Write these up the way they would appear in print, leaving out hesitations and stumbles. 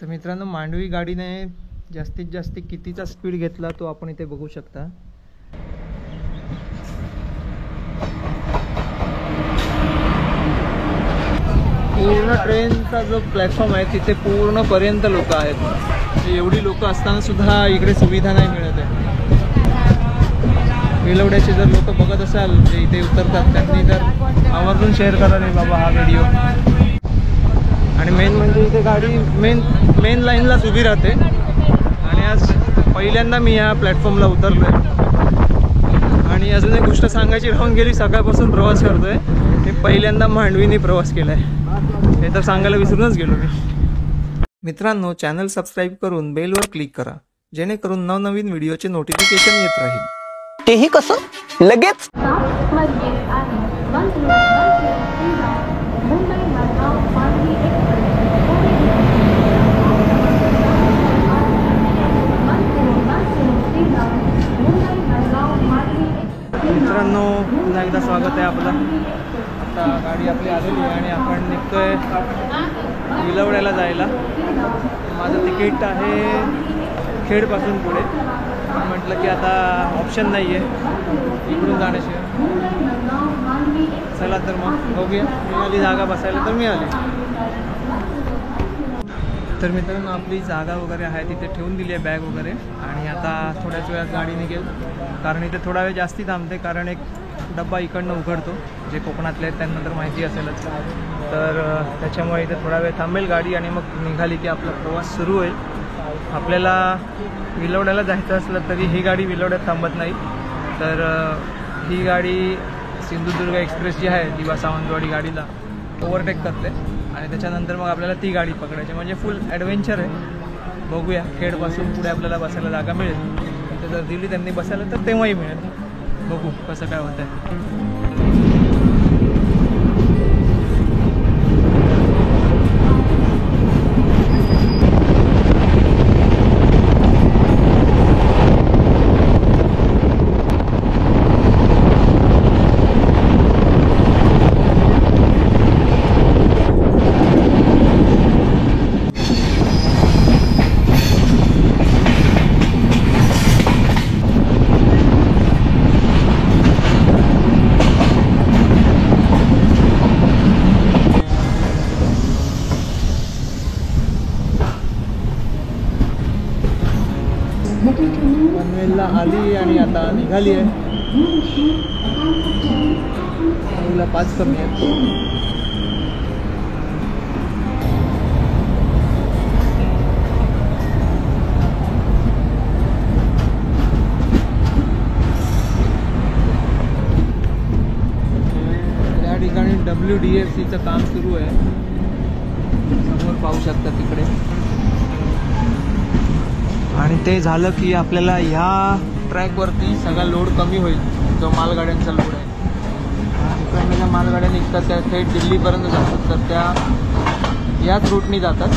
तर मित्रांनो, मांडवी गाडीने जास्तीत जास्त कितीचा स्पीड घेतला तो आपण इथे बघू शकता। पूर्ण ट्रेनचा जो प्लॅटफॉर्म आहे तिथे पूर्णपर्यंत लोक आहेत। एवढी लोक असताना सुद्धा इकडे सुविधा नाही मिळत आहे। विलवड्याचे जर लोक बघत असाल जे इथे उतरतात त्यांनी तर आवर्जून शेअर करा रे बाबा हा व्हिडिओ। आणि मेन म्हणजे इथे गाडी मेन लाईनलाच उभी राहते। आणि आज पहिल्यांदा मी या प्लॅटफॉर्मला उतरलो आहे। आणि अजून एक गोष्ट सांगायची राहून गेली, सकाळपासून प्रवास करतोय मी पहिल्यांदा मांडवीने प्रवास केला आहे, हे तर सांगायला विसरूनच गेलो मी। मित्रांनो, चॅनल सबस्क्राईब करून बेलवर क्लिक करा जेणेकरून नवनवीन व्हिडिओचे नोटिफिकेशन येत राहील। तेही कसं लगेच। मित्रांनो, पुन्हा एकदा स्वागत आहे आपलं। आता गाडी आपली आलेली आहे आणि आपण निघतोय विलवड्याला जायला। माझं तिकीट आहे खेडपासून पुढे। म्हटलं की आता ऑप्शन नाही आहे इकडून जाण्याशिवाय। चला तर मग बघूया, मिळाली जागा बसायला तर मिळाली। तर मित्रांनो, आपली जागा वगैरे आहे तिथे ठेवून दिली आहे बॅग वगैरे। आणि आता थोड्याच वेळात गाडी निघेल, कारण इथे थोडा वेळ जास्ती थांबते, कारण एक डब्बा इकडनं उघडतो। जे कोकणातले आहेत त्यांना तर माहिती असेलच, तर त्याच्यामुळे इथे थोडा वेळ थांबेल गाडी आणि मग निघाली की आपला प्रवास सुरू होईल। आपल्याला विलवड्याला जायचं असलं तरी ही गाडी विलवड्यात थांबत नाही, तर ही गाडी सिंधुदुर्ग एक्सप्रेस जी आहे दिवा सावंतवाडी गाडीला ओव्हरटेक करते आणि त्याच्यानंतर मग आपल्याला ती गाडी पकडायची। म्हणजे फुल ॲडव्हेंचर आहे। बघूया, खेडपासून पुढे आपल्याला बसायला जागा मिळेल, तर जर दिली त्यांनी बसायला तर तेव्हाही मिळेल। बघू कसं काय होतं आहे। पनवेलला आली आणि आता निघाली आहे। पनवेलला 5 कमी आहेत। त्या ठिकाणी WDFCचं काम सुरू आहे, समोर पाहू शकता तिकडे। आणि ते झालं की आपल्याला ह्या ट्रॅकवरती सगळा लोड कमी होईल, जो मालगाड्यांचा लोड आहे। तिकडे ज्या मालगाड्या निघतात त्या थेट दिल्लीपर्यंत जातात, तर त्या याच रूटनी जातात।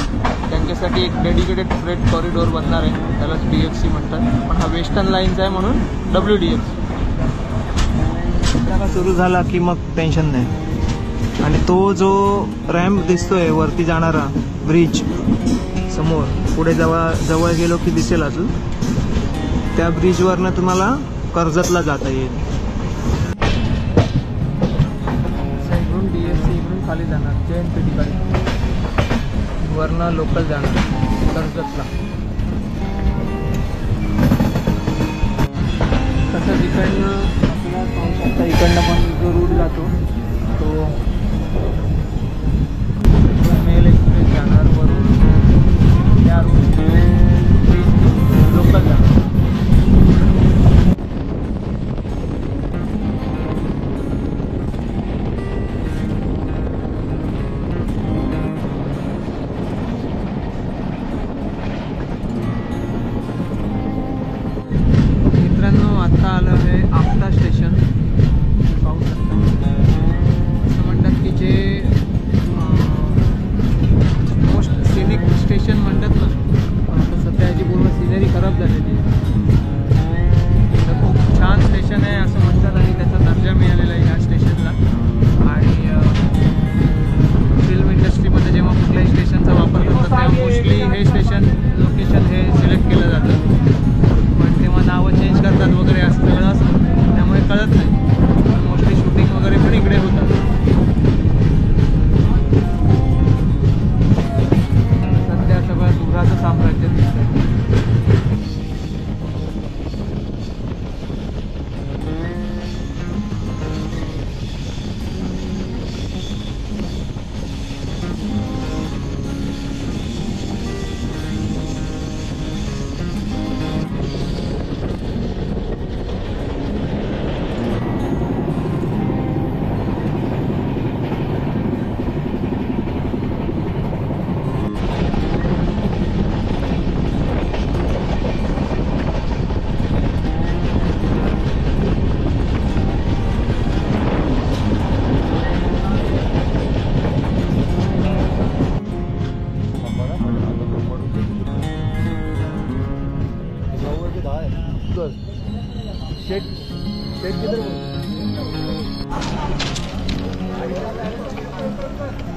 त्यांच्यासाठी एक डेडिकेटेड फ्रेट कॉरिडोर बनणार आहे, त्यालाच DFC म्हणतात, पण हा वेस्टर्न लाईनचा आहे म्हणून WDFC। त्याला सुरू झाला की मग टेन्शन नाही। आणि तो जो रॅम्प दिसतोय वरती जाणारा ब्रिज समोर, पुढे जवळ गेलो की दिसेल अजून, त्या ब्रिजवरनं तुम्हाला कर्जतला जाता येईल। इकडून DFC इकडून खाली जाणार JNPT कडे, वरनं लोकल जाणार कर्जतला। तसंच इकडनं आपल्याला पाहू शकता, इकडनं पण जो रूट जातो तो मेल एक्सप्रेस जाणार, वरून त्या रूट लोकल जाणार। मित्रांनो, आता आलं आहे आपटा स्टेशन, पाहू शकता। असं म्हणतात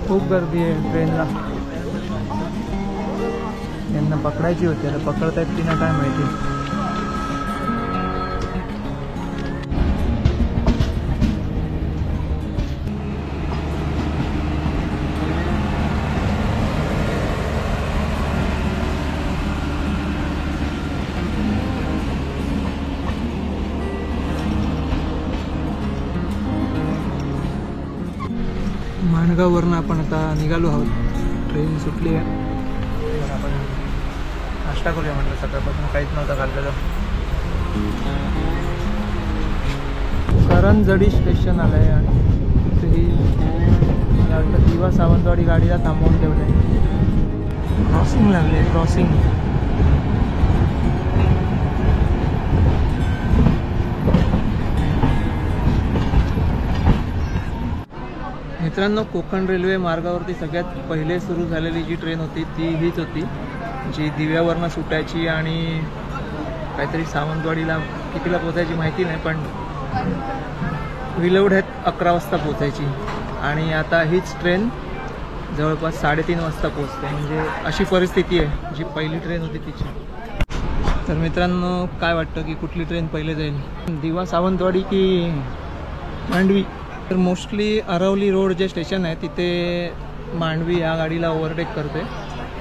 खूप गर्दी आहे ट्रेनला. यांना पकडायची होती, आता पकडतायत की नाही काय माहिती. माणगाववरनं आपण आता निघालो आहोत. ट्रेन सुटली आहे. आपण नाश्ता करूया म्हटलं, सकाळपासून काहीच नव्हतं खाल्लेलं. करंजडी स्टेशन आलं आहे आणि तिथेही मला वाटतं दिवा सावंतवाडी गाडीला थांबवून ठेवलं आहे. क्रॉसिंग लागले आहे, क्रॉसिंग. मित्रांनो, कोकण रेल्वे मार्गावरती सगळ्यात पहिले सुरू झालेली जी ट्रेन होती ती हीच होती, जी दिव्यावरनं सुटायची आणि काहीतरी सावंतवाडीला कितीला पोचायची माहिती नाही, पण विलवड्यात 11 वाजता पोचायची. आणि आता हीच ट्रेन जवळपास 3:30 वाजता पोचते. म्हणजे अशी परिस्थिती आहे जी पहिली ट्रेन होती तिची. तर मित्रांनो, काय वाटतं की कुठली ट्रेन पहिले जाईल, दिवा सावंतवाडी की मांडवी? तर मोस्टली अरवली रोड जे स्टेशन आहे तिथे मांडवी या गाडीला ओव्हरटेक करते,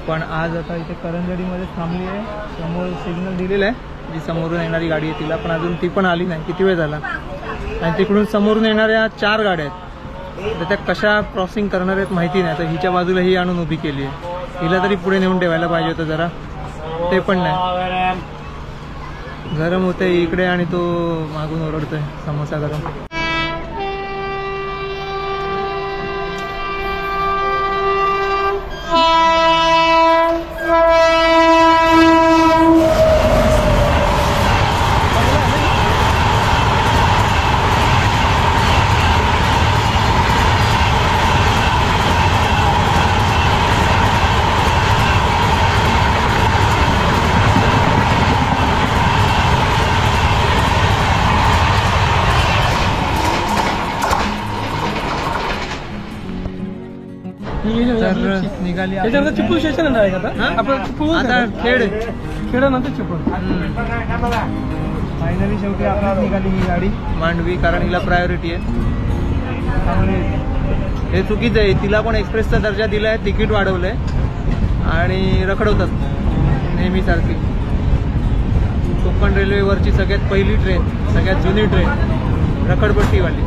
पण आज आता इथे करंजडीमध्ये थांबली आहे. समोर सिग्नल दिलेलं आहे, जी समोरून येणारी गाडी आहे तिला, पण अजून ती पण आली नाही. किती वेळ झाला. आणि तिकडून समोरून येणाऱ्या 4 गाड्या आहेत, तर त्या कशा क्रॉसिंग करणार आहेत माहिती नाही. तर हिच्या बाजूला ही आणून उभी केली आहे. हिला तरी पुढे नेऊन ठेवायला पाहिजे होतं जरा, ते पण नाही. गरम होते इकडे आणि तो मागून ओरडतोय समोसा गरम. तर निघाली चिपळूण स्टेशन आहे आता खेड्यानंतर चिपळूण. फायनली शेवटी आपल्याला निघाली ही गाडी मांडवी, कारण हिला प्रायोरिटी आहे. हे चुकीचं आहे. तिला पण एक्सप्रेसचा दर्जा दिला आहे, तिकीट वाढवलंय आणि रखडवतात नेहमीसारखी. कोकण रेल्वेवरची सगळ्यात पहिली ट्रेन, सगळ्यात जुनी ट्रेन, रखडपट्टीवाली.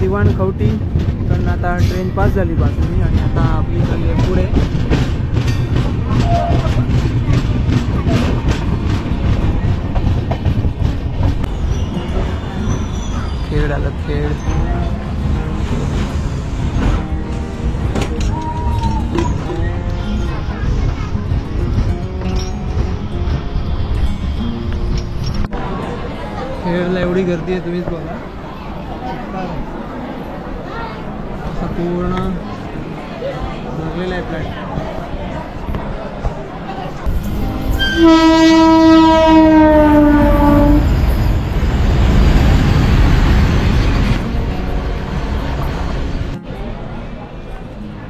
दिवाणखवटी इकडनं आता ट्रेन पास झाली बाजूनी आणि आता आपली चालली आहे पुढे. खेड आलं, खेड. खेडला एवढी गर्दी आहे तुम्हीच बघा. पूर्ण भरलेला आहे फ्लॅट.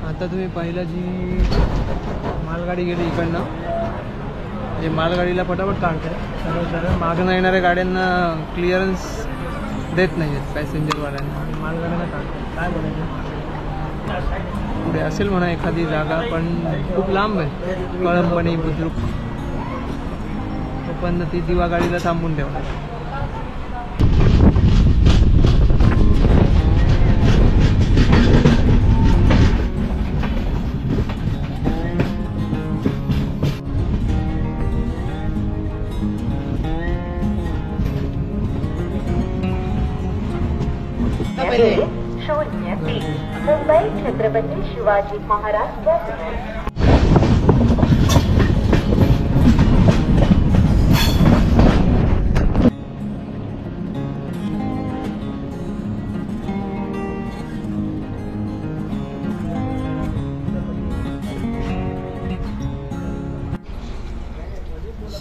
आता तुम्ही पाहिलं जी मालगाडी गेली इकडनं, म्हणजे मालगाडीला पटापट काढताय सरळ. मागं येणाऱ्या गाड्यांना क्लिअरन्स देत नाही आहेत पॅसेंजरवाल्यांना, आणि मालगाड्यांना काढतात. काय बोलायचं. असेल म्हणा एखादी जागा, पण खूप लांब आहे. कळंबणी बुद्रुक, पण ती दिवा गाडीला थांबून ठेवणार. मुंबई छत्रपती शिवाजी महाराज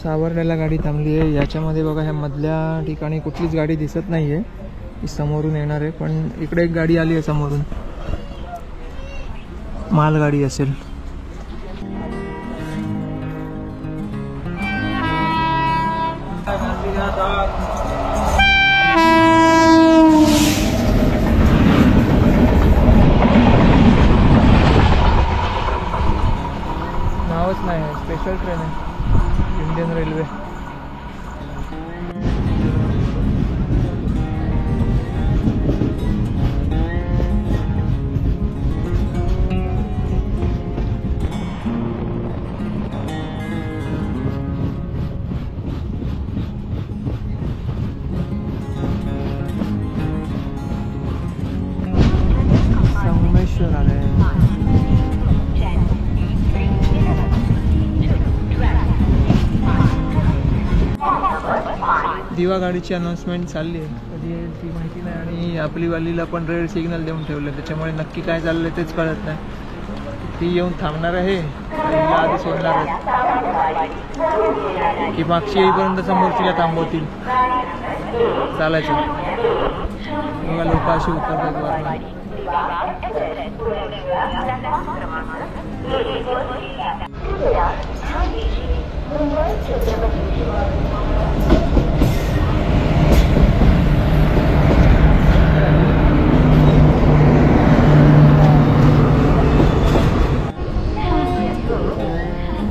सावर्ड्याला गाडी थांबली आहे. याच्यामध्ये बघा ह्या मधल्या ठिकाणी कुठलीच गाडी दिसत नाही आहे. ही समोरून येणार आहे, पण इकडे एक गाडी आली आहे समोरून, मालगाडी असेल. नावच नाही आहे, स्पेशल ट्रेन आहे इंडियन रेल्वे. संगमेश्वर आले. दिवा गाडीची अनाउन्समेंट चालली आहे, कधी येईल ती माहिती नाही. आणि आपली वालीला पण रेड सिग्नल देऊन ठेवलं, त्याच्यामुळे नक्की काय चाललं आहे तेच कळत नाही. ती येऊन थांबणार आहे आणि आधी सोडणार आहे की मागची येईपर्यंत समोरचीला थांबवतील. चालायचं बघा, लोक अशी उतरतात वरनं.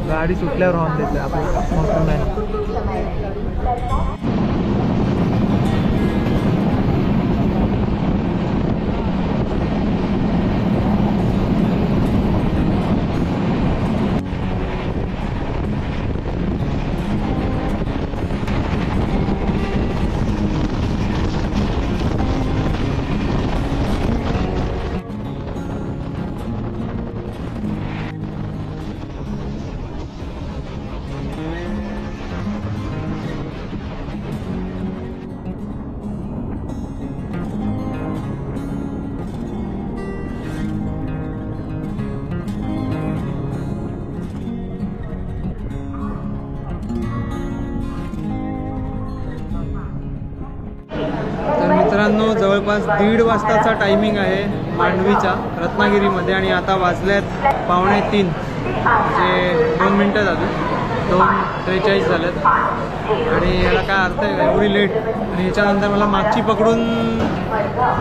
गाडी सुटल्यावर हॉर्न देते आपण मोटरमॅन. मित्रांनो, जवळपास 1:30 वाजताचा टायमिंग आहे मांडवीचा रत्नागिरीमध्ये, आणि आता वाजल्यात 2:45, म्हणजे 2 मिनटं झाली, 2:43 झाल्यात. आणि याला काय अर्थ आहे का एवढी लेट? आणि ह्याच्यानंतर मला मागची पकडून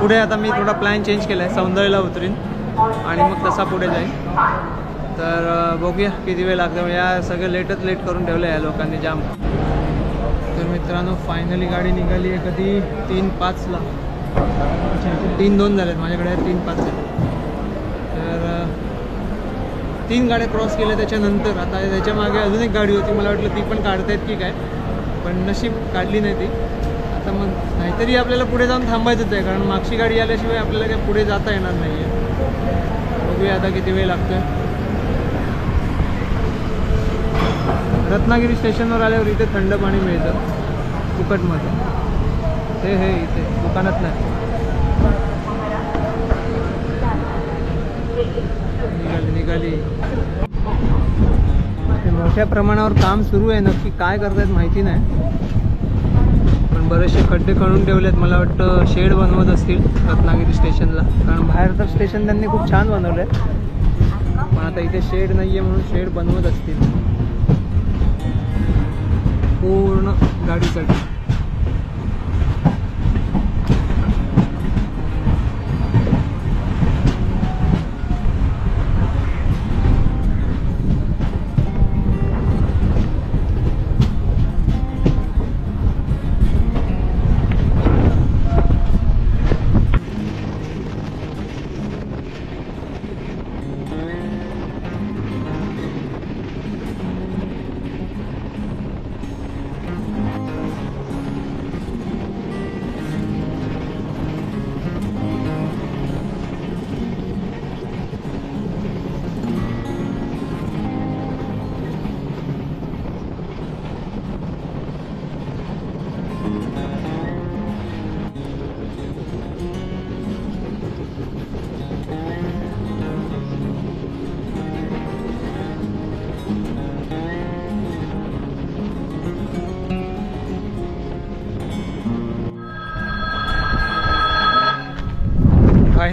पुढे, आता मी थोडा प्लॅन चेंज केला आहे, सौंदर्यला उतरीन आणि मग तसा पुढे जाईन. तर बघूया किती वेळ लागतो. या सगळं लेटच लेट करून ठेवलं आहे या लोकांनी जाम. तर मित्रांनो, फायनली गाडी निघाली आहे कधी 3:05ला. 3:02 झालेत माझ्याकडे, 3:05 झाले. तर 3 गाड्या क्रॉस केल्या त्याच्यानंतर. आता त्याच्या मागे अजून एक गाडी होती, मला वाटलं ती पण काढतायत की काय, पण नशीब काढली नाही ती. आता मग नाहीतरी आपल्याला पुढे जाऊन थांबायचंच आहे, कारण मागची गाडी आल्याशिवाय आपल्याला काय पुढे जाता येणार नाही आहे. बघूया आता किती वेळ लागतो आहे. रत्नागिरी स्टेशनवर आल्यावर इथे थंड पाणी मिळतं फुकटमध्ये. हे इथे दुकानात नाही. निघाली. ते मोठ्या प्रमाणावर काम सुरू आहे, नक्की काय करतायत माहिती नाही, पण बरेचसे खड्डे खणून ठेवलेत. मला वाटतं शेड बनवत असतील रत्नागिरी स्टेशनला, कारण बाहेर तर स्टेशन त्यांनी खूप छान बनवलं आहे, पण आता इथे शेड नाही आहे म्हणून शेड बनवत असतील पूर्ण गाडीसाठी.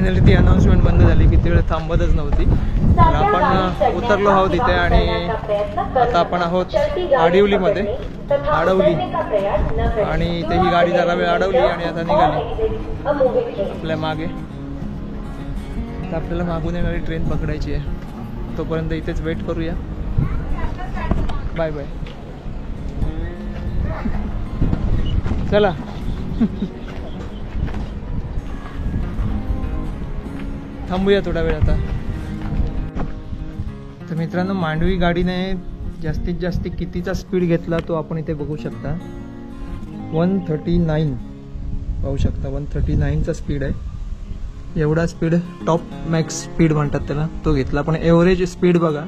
फायनली ती अनाऊन्समेंट बंद झाली, किती वेळ थांबतच नव्हती. तर आपण उतरलो आहोत इथे आणि आता आपण आहोत आडिवलीमध्ये, आडवली. आणि इथे ही गाडी जरा वेळ अडवली आणि आता निघाली आपल्या मागे. तर आपल्याला मागून येणारी ट्रेन पकडायची आहे, तोपर्यंत इथेच वेट करूया. Bye bye. चला. थांबूया थोडा वेळ आता. तर मित्रांनो, मांडवी गाडीने जास्तीत जास्त कितीचा स्पीड घेतला तो आपण इथे बघू शकता. 139 पाहू शकता, 139चा स्पीड आहे. एवढा स्पीड टॉप मॅक्स स्पीड म्हणतात त्याला, तो घेतला. पण एव्हरेज स्पीड बघा,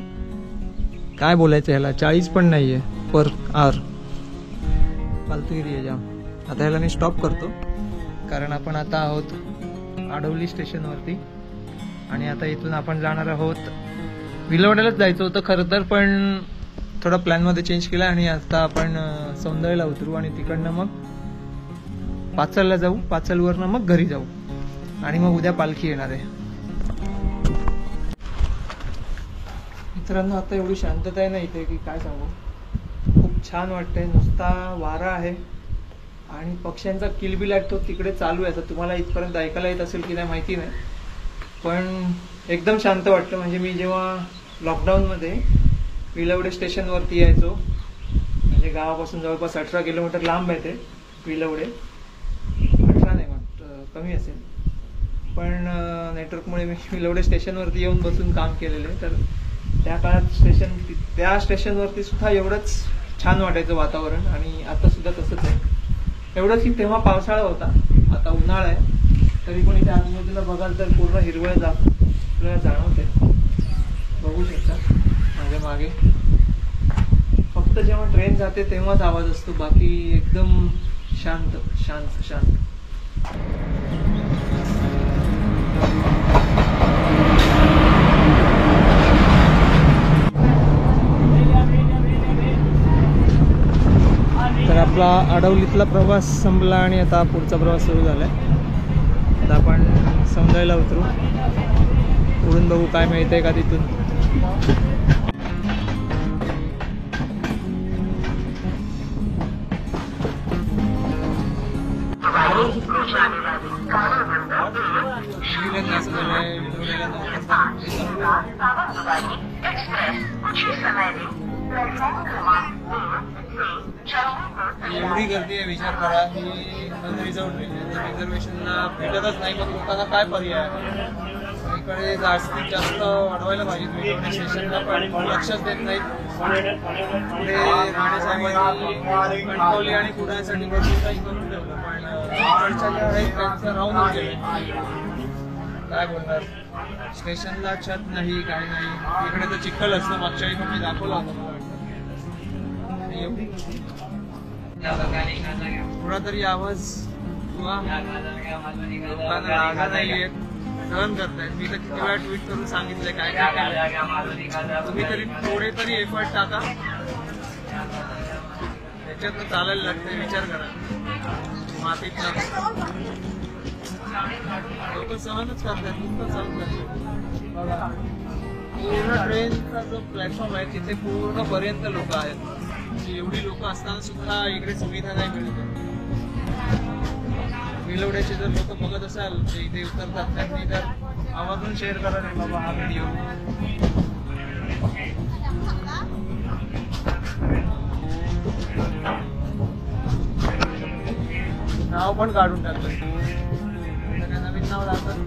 काय बोलायचं ह्याला, 40 पण नाही आहे पर आवर. फालतूगिरी आहे जाम. आता ह्याला मी स्टॉप करतो कारण आपण आता आहोत आडवली स्टेशनवरती आणि आता इथून आपण जाणार आहोत. विलवड्यालाच जायचं होतं खरं तर, पण थोडा प्लॅनमध्ये चेंज केला आणि आता आपण सौंदर्याला उतरू आणि तिकडनं मग पाचलला जाऊ. पाचलवरनं मग घरी जाऊ आणि मग उद्या पालखी येणार आहे. मित्रांनो, आता एवढी शांतता आहे ना इथे की काय सांगू. खूप छान वाटतंय. नुसता वारा आहे आणि पक्ष्यांचा किलबिलाट तो तिकडे चालू आहे. आता तुम्हाला इथपर्यंत ऐकायला येत असेल की नाही माहिती नाही, पण एकदम शांत वाटतं. म्हणजे मी जेव्हा लॉकडाऊनमध्ये विलवडे स्टेशनवरती यायचो, म्हणजे गावापासून जवळपास 18 किलोमीटर लांब आहे ते विलवडे. 18 नाही, कमी असेल, पण नेटवर्कमुळे मी विलवडे स्टेशनवरती येऊन बसून काम केलेलं आहे. तर त्या काळात त्या स्टेशनवरती सुद्धा एवढंच छान वाटायचं वातावरण आणि आता सुद्धा तसंच आहे. एवढंच की तेव्हा पावसाळा होता, आता उन्हाळा आहे. तरी पण इथे आजूबाजूला बघाल तर पूर्ण हिरवळ आपल्याला जाणवते. बघू शकता माझ्या मागे. फक्त जेव्हा ट्रेन जाते तेव्हाच आवाज असतो, बाकी एकदम शांत शांत शांत. तर आपला आडवलीतला प्रवास संपला आणि आता पुढचा प्रवास सुरू झाला आहे. आता आपण सौंदर्याला उतरू, पुढून बघू काय मिळतंय का तिथून. एवढी गर्दी आहे, विचार करा की रिझर्वेशनला भेटतच नाही. पण लोकांना काय पर्याय आहे. इकडे जास्तीत जास्त वाढवायला पाहिजे स्टेशनला, पण लक्षच देत नाहीत. पुढे राणेसाहेबांनी कणकवली आणि कुडाळसाठी भरपूर काही करून ठेवलं, पण इकडच्या ज्या आहेत त्यांचं राहूनच गेलं. काय बोलणार. स्टेशनला छत नाही, काही नाही. इकडे तर चिखल असतं, मागच्या वेळी मी दाखवला होता. थोडा तरी आवाज लोकांना रागा नाही येत, सहन करतायत. मी तर किती वेळा ट्विट करून सांगितलंय काय काय. तुम्ही तरी थोडे तरी एफर्ट टाका, त्याच्यात चालायला लागतंय. विचार करा, मातीत लोक सहनच करतात, नुसतं सहन करतात. बघा, पूर्ण ट्रेनचा जो प्लॅटफॉर्म आहे तिथे पूर्ण पर्यंत लोक आहेत. एवढी लोक असताना सुद्धा इकडे सुविधा नाही मिळत. विलवड्याचे जर लोक बघत असाल ते इथे उतरतात, त्यांनी तर आवर्जून शेअर करा रे बाबा हा व्हिडिओ. नाव पण काढून टाकलं, नवीन नाव राहतात.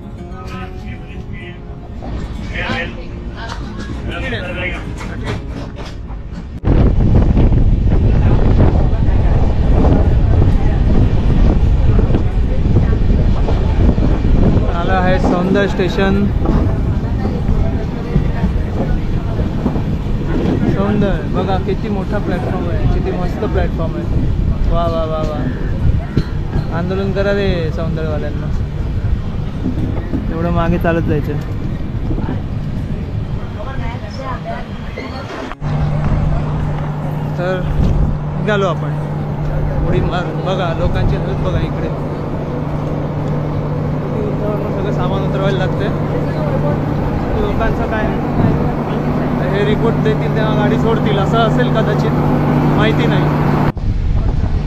आलं आहे सौंदर्य स्टेशन. सौंदर्य बघा किती मोठा प्लॅटफॉर्म आहे, किती मस्त प्लॅटफॉर्म आहे. वा वा वा वा. आंदोलन करा रे सौंदर्यवाल्यांना. एवढं मागे चालत जायचं. तर निघालो आपण. उडी मारून बघा लोकांची हालत बघा. इकडे सगळं सामान उतरवलं उतरवायला लागते. लोकांचं काय हे रिपोर्ट देतील तेव्हा गाडी सोडतील असं असेल कदाचित, माहिती नाही.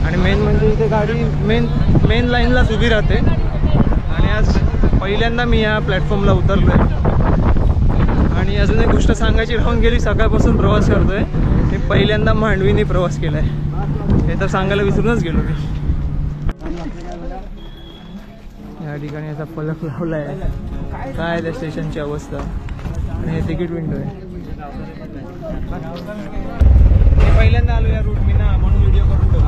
आणि मेन म्हणजे इथे गाडी मेन लाईनलाच उभी राहते. आणि आज पहिल्यांदा मी या प्लॅटफॉर्मला उतरलो आहे. आणि अजून एक गोष्ट सांगायची राहून गेली, सकाळपासून प्रवास करतोय मी पहिल्यांदा मांडवीने प्रवास केला आहे, हे तर सांगायला विसरूनच गेलो मी. या ठिकाणी असा फलक लावला आहे, काय त्या स्टेशनची अवस्था. आणि हे तिकीट विंडो आहे. मी पहिल्यांदा आलो या रूट मी ना, म्हणून व्हिडिओ करून ठेवतो.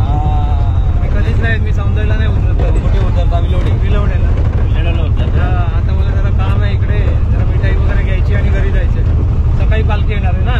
मी कधीच नाही, मी सौंदर्यला नाही उतरत कधी. कुठे उतरता? विलवड्याला. आता मला जरा काम आहे इकडे, जरा मिठाई वगैरे घ्यायची आणि घरी जायचं. सकाळी पालखी येणार आहे ना.